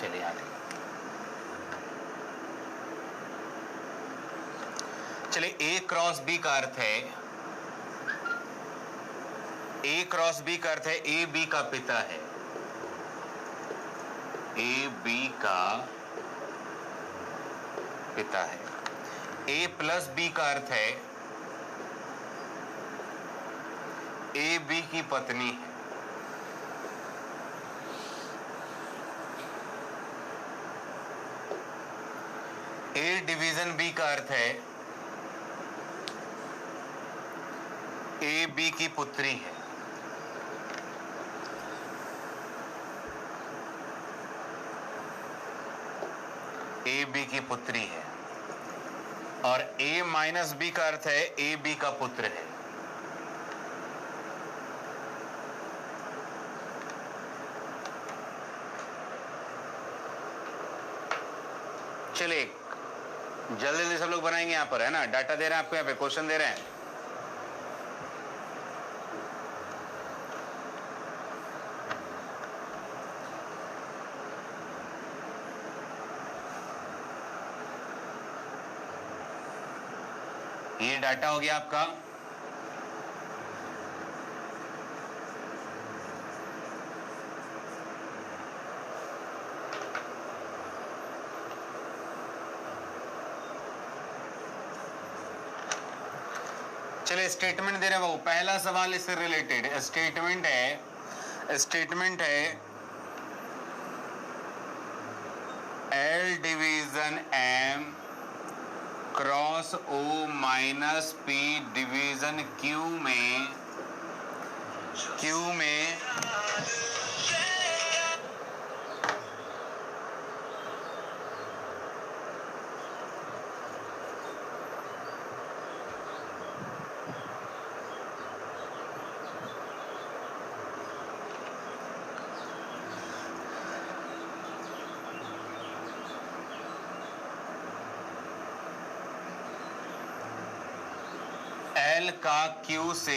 चलिए आगे। चलिए ए क्रॉस बी का अर्थ है, ए क्रॉस बी का अर्थ है ए बी का पिता है, ए बी का पिता है। ए प्लस बी का अर्थ है ए बी की पत्नी है। ए डिवीजन बी का अर्थ है ए बी की पुत्री है। ए बी की पुत्री है। और ए माइनस बी का अर्थ है ए बी का पुत्र है। चलिए जल्दी जल्दी सब लोग बनाएंगे यहां पर, है ना, डाटा दे रहे हैं आपको, यहां पे क्वेश्चन दे रहे हैं। ये डाटा हो गया आपका। चलिए स्टेटमेंट दे रहे हैं बाबू, पहला सवाल इससे रिलेटेड स्टेटमेंट है L division M cross O minus P division Q में एल का क्यू से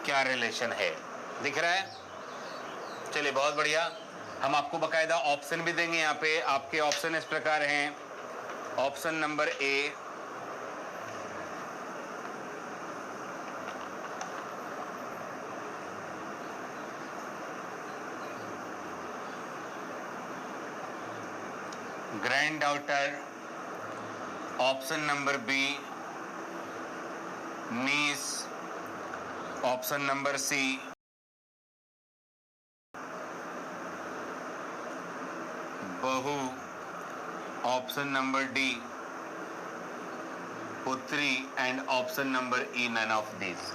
क्या रिलेशन है, दिख रहा है। चलिए बहुत बढ़िया, हम आपको बकायदा ऑप्शन भी देंगे यहाँ पे। आपके ऑप्शन इस प्रकार हैं। Option number A, granddaughter. Option number B, niece. Option number C, बहू। ऑप्शन नंबर डी, पुत्री। And option number E, none of these.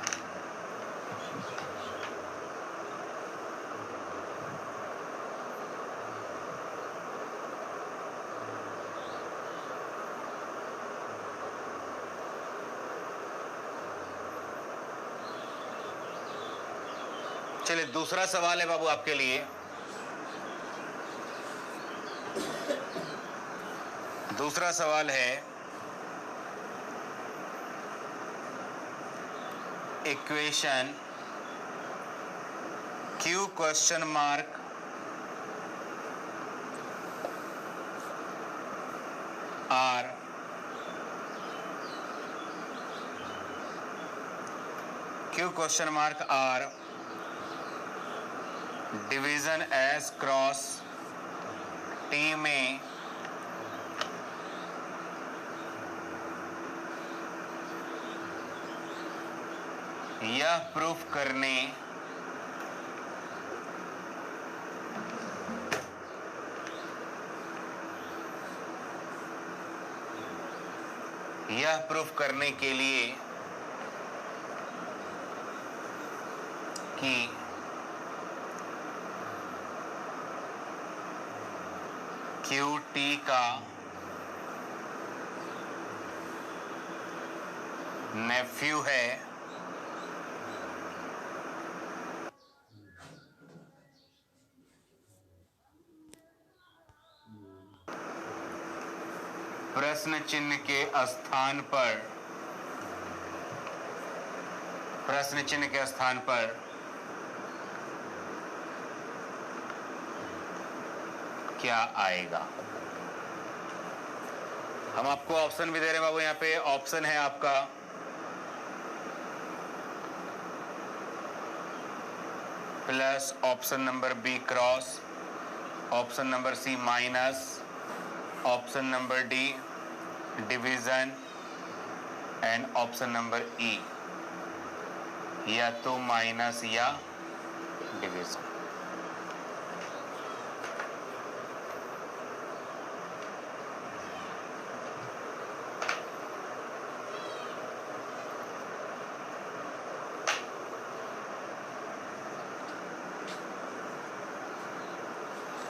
चलिए दूसरा सवाल है बाबू आपके लिए। दूसरा सवाल है equation Q question mark R Q question mark R division S cross T में यह प्रूफ करने के लिए कि क्यू टी का नेफ्यू है, प्रश्न चिन्ह के स्थान पर प्रश्न चिन्ह के स्थान पर क्या आएगा। हम आपको ऑप्शन भी दे रहे हैं बाबू, यहाँ पे ऑप्शन है आपका plus, option number B cross, option number C minus, option number D division and option number E या तो माइनस या डिवीजन।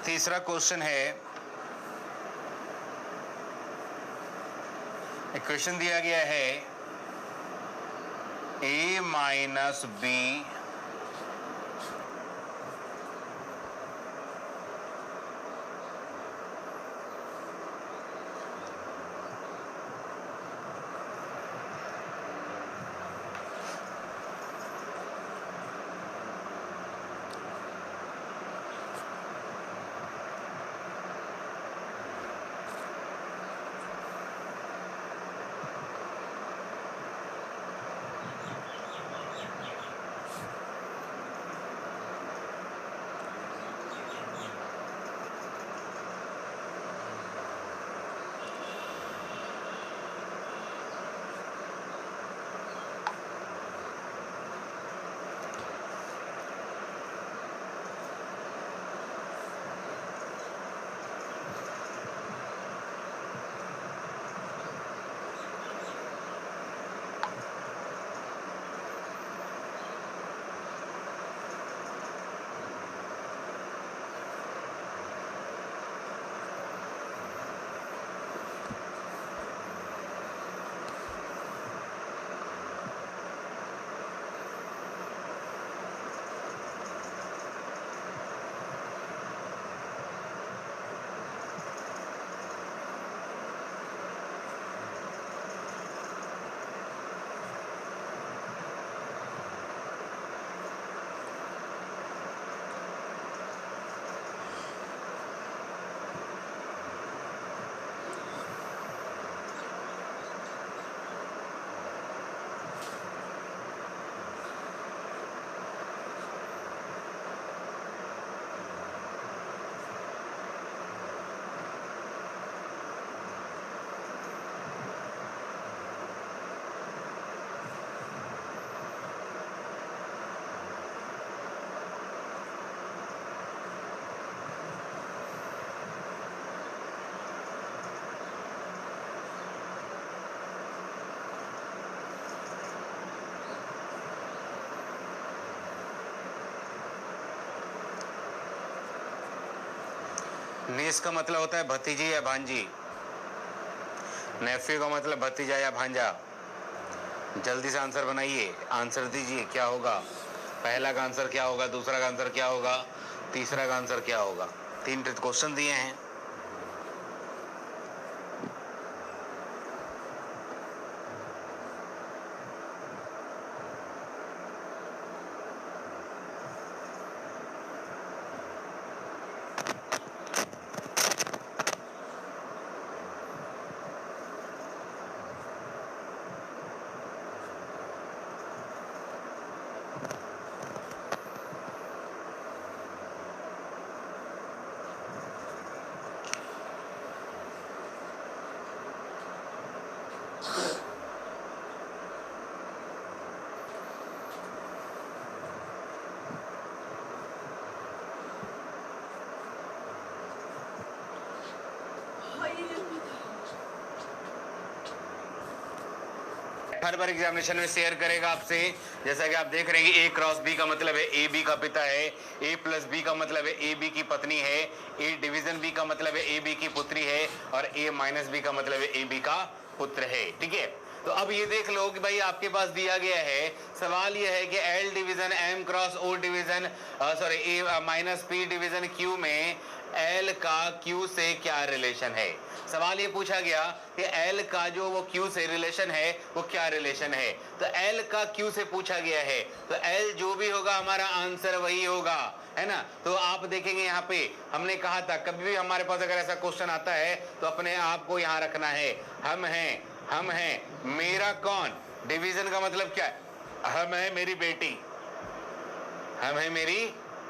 तीसरा क्वेश्चन है, इक्वेशन दिया गया है a माइनस बी नीस का मतलब होता है भतीजी या भांजी, नेफ्यू का मतलब भतीजा या भांजा। जल्दी से आंसर बनाइए, आंसर दीजिए क्या होगा। पहला का आंसर क्या होगा, दूसरा का आंसर क्या होगा, तीसरा का आंसर क्या होगा। 3 क्वेश्चन दिए हैं। हर बार एग्जामिनेशन में शेयर करेगा आपसे। जैसा कि आप देख रहे हैं कि ए क्रॉस बी का मतलब है ए बी का पिता है, ए प्लस बी का मतलब है ए बी की पत्नी है, ए डिवीजन बी का मतलब है ए बी की पुत्री है और ए माइनस बी का मतलब है ए बी का पुत्र है। ठीक है, तो अब ये देख लो कि भाई आपके पास दिया गया है, सवाल ये है कि L division M cross O division sorry A minus P division Q में L का Q से क्या रिलेशन है। सवाल ये पूछा गया कि L का जो वो Q से रिलेशन है वो क्या रिलेशन है। तो L का Q से पूछा गया है, तो L जो भी होगा हमारा आंसर वही होगा, है ना। तो आप देखेंगे यहाँ पे हमने कहा था कभी भी हमारे पास अगर ऐसा क्वेश्चन आता है तो अपने आप को यहाँ रखना है, हम हैं मेरा कौन, डिवीजन का मतलब क्या है, हम है मेरी बेटी, हम है मेरी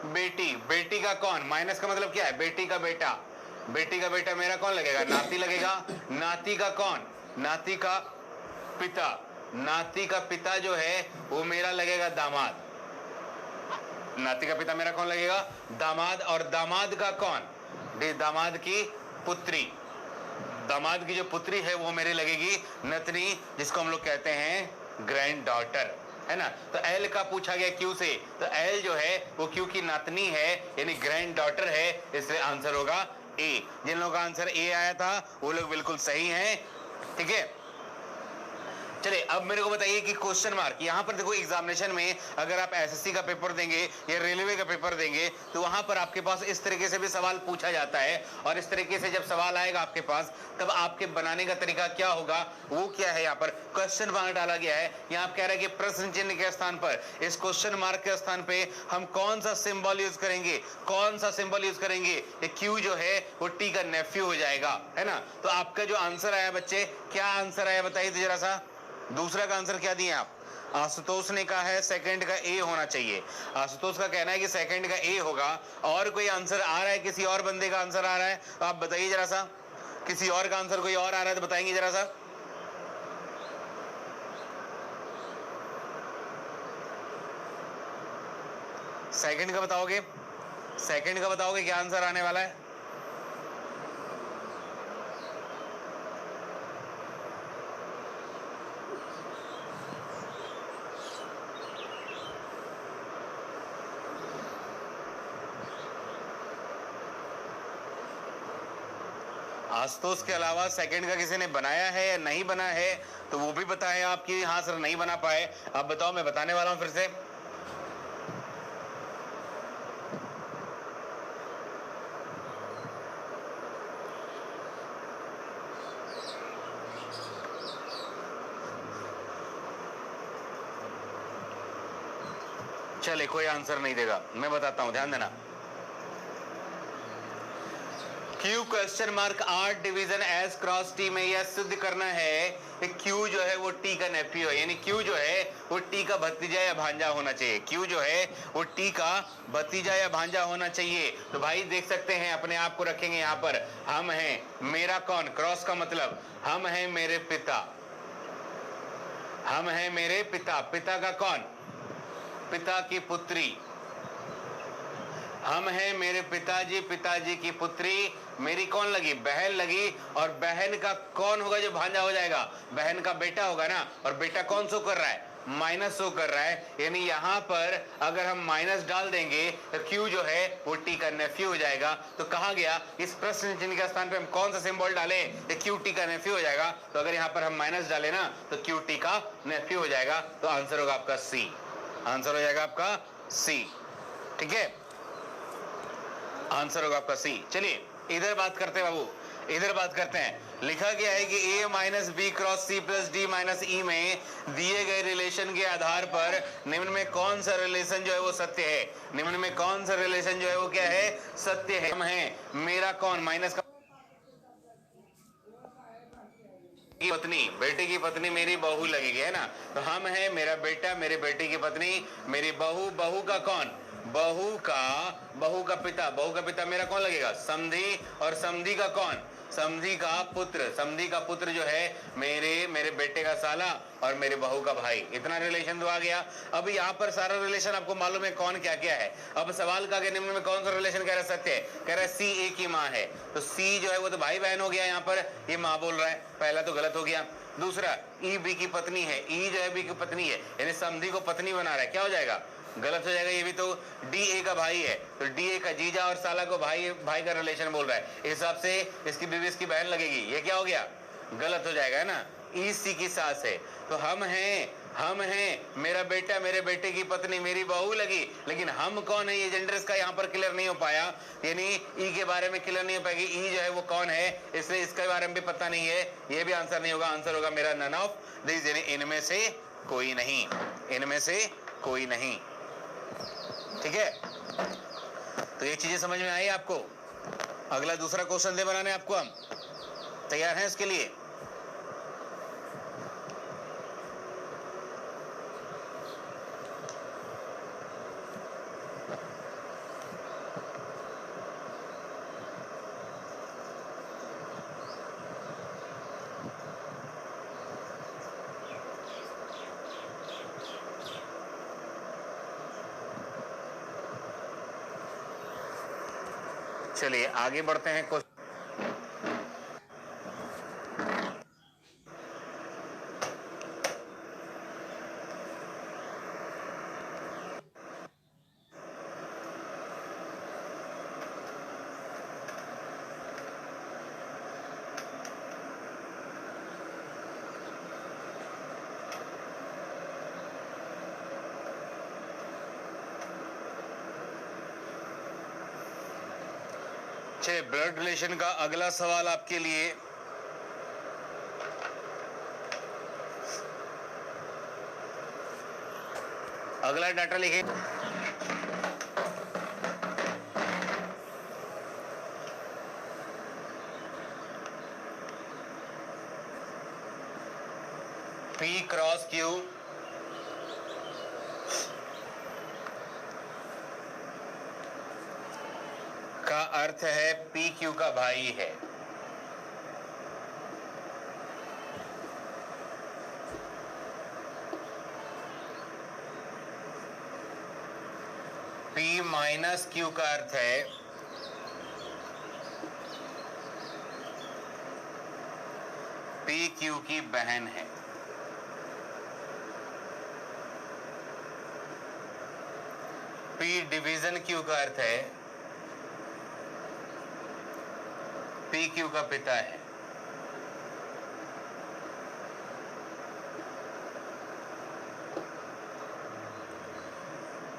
बेटी, बेटी का कौन, माइनस का मतलब क्या है, बेटी का बेटा, बेटी का बेटा मेरा कौन लगेगा, नाती लगेगा, नाती का कौन, नाती का पिता, नाती का पिता जो है वो मेरा लगेगा दामाद, नाती का पिता मेरा कौन लगेगा, दामाद, और दामाद का कौन, दामाद की पुत्री, दामाद की जो पुत्री है वो मेरी लगेगी नतनी, जिसको हम लोग कहते हैं ग्रैंड डॉटर, है ना। तो L का पूछा गया Q से, तो L जो है वो Q की नातनी है यानी ग्रैंड डॉटर है, इसलिए आंसर होगा A। जिन लोगों का आंसर A आया था वो लोग बिल्कुल सही हैं, ठीक है। चलिए अब मेरे को बताइए कि क्वेश्चन मार्क यहां पर देखो, एग्जामिनेशन में अगर आप एसएससी का पेपर देंगे या रेलवे का पेपर देंगे तो वहां पर आपके पास इस तरीके से भी सवाल पूछा जाता है, और इस तरीके से जब सवाल आएगा आपके पास तब आपके बनाने का तरीका क्या होगा वो क्या है। यहाँ पर क्वेश्चन मार्क डाला गया है, यहाँ आप कह रहे हैं कि प्रश्न चिन्ह के स्थान पर, इस क्वेश्चन मार्क के स्थान पे हम कौन सा सिंबल यूज करेंगे, कौन सा सिंबल यूज करेंगे, Q जो है वो T का नेफ्यू हो जाएगा, है ना। तो आपका जो आंसर आया बच्चे, क्या आंसर आया बताइए तो जरा सा, दूसरा का आंसर क्या दिए आप, आशुतोष ने कहा है सेकंड का ए होना चाहिए, आशुतोष का कहना है कि सेकंड का ए होगा। और कोई आंसर आ रहा है, किसी और बंदे का आंसर आ रहा है तो आप बताइए जरा सा, किसी और का आंसर कोई और आ रहा है तो बताएंगे जरा सा। सेकंड का बताओगे, सेकंड का बताओगे क्या आंसर आने वाला है। आशुतोष के अलावा सेकंड का किसी ने बनाया है या नहीं बना है तो वो भी बताएं आप कि हाँ सर नहीं बना पाए। आप बताओ, मैं बताने वाला हूं फिर से। चले कोई आंसर नहीं देगा, मैं बताता हूं, ध्यान देना। Q question mark R division S cross T में यह सिद्ध करना है कि Q जो है वो T का नेफ्यू है, यानी Q जो है वो T का भतीजा या भांजा होना चाहिए, Q जो है वो T का भतीजा या भांजा होना चाहिए। तो भाई देख सकते हैं, अपने आप को रखेंगे यहाँ पर, हम हैं मेरा कौन, क्रॉस का मतलब हम हैं मेरे पिता, हम हैं मेरे पिता, पिता का कौन, पिता की पुत्री, हम हैं मेरे पिताजी, पिताजी की पुत्री मेरी कौन लगी, बहन लगी, और बहन का कौन होगा जो भांजा हो जाएगा, बहन का बेटा होगा ना। और बेटा कौन शो कर रहा है, माइनस शो कर रहा है, यानी यहां पर अगर हम माइनस डाल देंगे तो Q जो है वो T का नेफ्यू हो जाएगा। तो कहा गया इस प्रश्न चिन्ह के स्थान पे हम कौन सा सिंबल डालें तो Q T का नेफ्यू हो जाएगा। तो अगर यहाँ पर हम माइनस डालें ना तो Q T का नेफ्यू हो जाएगा। तो आंसर होगा आपका C, आंसर हो जाएगा आपका C, ठीक है, आंसर होगा आपका C। चलिए इधर बात करते हैं बाबू, इधर बात करते हैं। लिखा गया है कि A minus B cross C plus D minus E में दिए गए रिलेशन के आधार पर निम्न में कौन सा रिलेशन जो है वो सत्य है, निम्न में कौन सा रिलेशन जो है वो क्या है, सत्य है। हम हैं मेरा कौन, माइनस का की पत्नी, बेटे की पत्नी मेरी बहू लगेगी, है ना। तो हम हैं मेरा बेटा, मेरे बेटे की पत्नी मेरी बहू, बहू का कौन, बहू का पिता, बहू का पिता मेरा कौन लगेगा, समधी, और समधी का कौन, समधी का पुत्र, समधी का पुत्र जो है मेरे बेटे का साला और मेरे बहू का भाई। इतना रिलेशन तो आ गया। अब यहाँ पर सारा रिलेशन आपको मालूम है कौन क्या क्या है। अब सवाल का निम्न में कौन सा रिलेशन कह रहा है सत्य है, कह रहा है C A की माँ है, तो C जो है वो तो भाई बहन हो गया, यहाँ पर ये माँ बोल रहा है, पहला तो गलत हो गया। दूसरा E B की पत्नी है, E जो है B की पत्नी है, यानी समधी को पत्नी बना रहा है, क्या हो जाएगा, गलत हो जाएगा। ये भी तो D A का भाई है, तो D A का जीजा और साला को भाई का रिलेशन बोल रहा है, इस हिसाब से इसकी बीवी इसकी बहन लगेगी, ये क्या हो गया, गलत हो जाएगा, है ना। ई सी की सास है, तो हम हैं, मेरा बेटा, मेरे बेटे की पत्नी, मेरी बहू लगी, लेकिन हम कौन है ये जेंडर इसका यहाँ पर क्लियर नहीं हो पाया, यानी ई के बारे में क्लियर नहीं हो पाएगी, ई जो है वो कौन है, इसलिए इसके बारे में भी पता नहीं है, ये भी आंसर नहीं होगा। आंसर होगा मेरा नन ऑफ दिस, यानी इनमें से कोई नहीं, इनमें से कोई नहीं। ठीक है, तो ये चीजें समझ में आई आपको। अगला दूसरा क्वेश्चन दे बनाने आपको, हम तैयार हैं इसके लिए? चलिए आगे बढ़ते हैं। चलिए ब्लड रिलेशन का अगला सवाल आपके लिए, अगला डाटा लिखिए। P क्रॉस Q का अर्थ है पी क्यू का भाई है। P माइनस क्यू का अर्थ है पी क्यू की बहन है। P डिवीजन क्यू का अर्थ है पी क्यू का पिता है।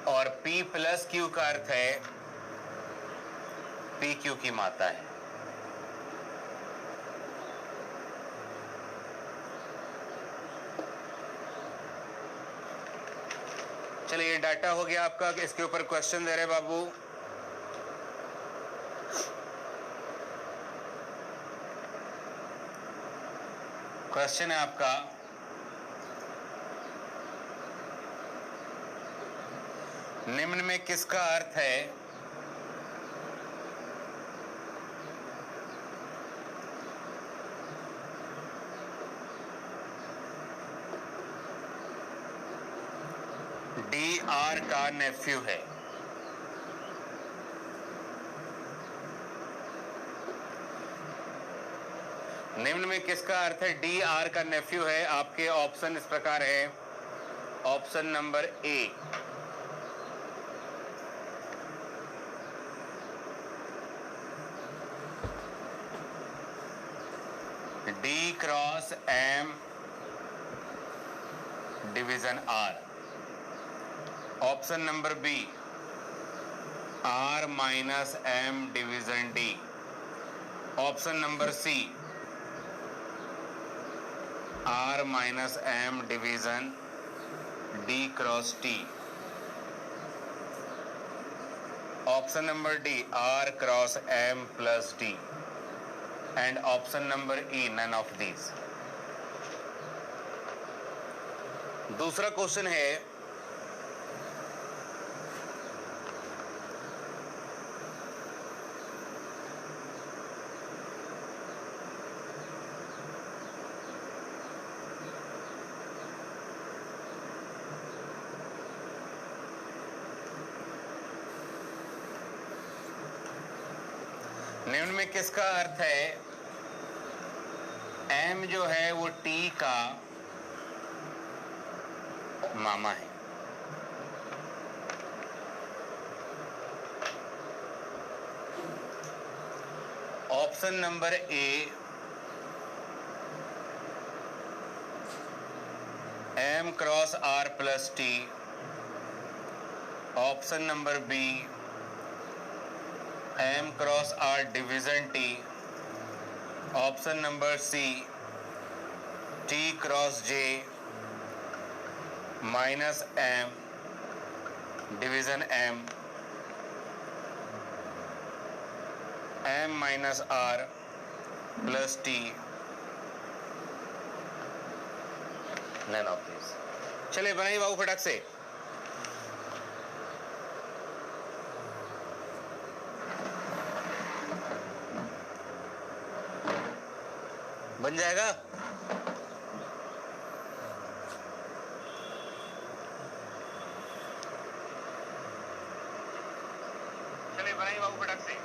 और P प्लस क्यू का अर्थ है पी क्यू की माता है। चलिए ये डाटा हो गया आपका, इसके ऊपर क्वेश्चन दे रहे बाबू। क्वेश्चन है आपका, निम्न में किसका अर्थ है डी आर का नेफ्यू है? निम्न में किसका अर्थ है डी आर का नेफ्यू है? आपके ऑप्शन इस प्रकार है। Option number A, D cross M division R. Option number B, R minus M division D. Option number C, R minus M division D cross T. Option number D, R cross M plus D. And option number E, none of these. दूसरा question है, निम्न में किसका अर्थ है M जो है वो T का मामा है? Option number A, M cross R plus T, option number B M cross R division T, option number C T cross J minus M division M, M minus R plus T, none of this. चलिए बनाइए बाबू फटक से। बन जाएगा। चलिए बनाइए बाबू फटक से।